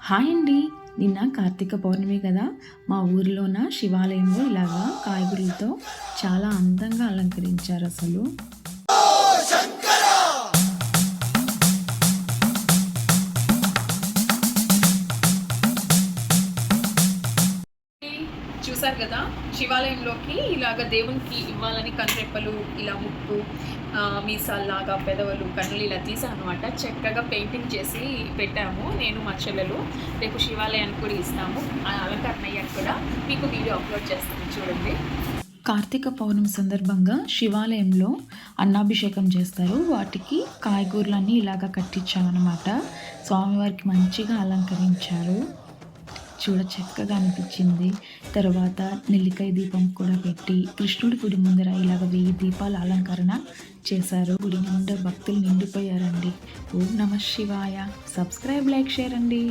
Hi అండి. నిన్న కార్తీక పౌర్ణమి కదా, మా ఊరిలోన శివాలయంలో ఇలాగా కాయగూరలతో చాలా అందంగా అలంకరించారు అసలు. చూసారు కదా, శివాలయంలోకి ఇలాగ దేవునికి ఇవ్వాలని కనురెప్పలు ఇలా ముక్కు మీసాల్లాగా పెదవులు కన్నులు ఇలా తీసాను అనమాట. చక్కగా పెయింటింగ్ చేసి పెట్టాము నేను మా చెల్లెలు. రేపు శివాలయానికి కూడా ఇస్తాము. ఆ అలంకరణ అయ్యాక కూడా మీకు వీడియో అప్లోడ్ చేస్తాను, చూడండి. కార్తీక పౌర్ణమి సందర్భంగా శివాలయంలో అన్నాభిషేకం చేస్తారు. వాటికి కాయగూరలన్నీ ఇలాగ కట్టించామన్నమాట. స్వామివారికి మంచిగా అలంకరించారు. చూడ చక్కగా అనిపించింది. తర్వాత నెల్లికాయ దీపం కూడా పెట్టి కృష్ణుడి గుడి ముందర ఇలాగ 1000 దీపాల అలంకరణ చేశారు. గుడి నిండా భక్తులు నిండిపోయారండి. ఓం నమః శివాయ. సబ్స్క్రైబ్, లైక్, షేర్ అండి.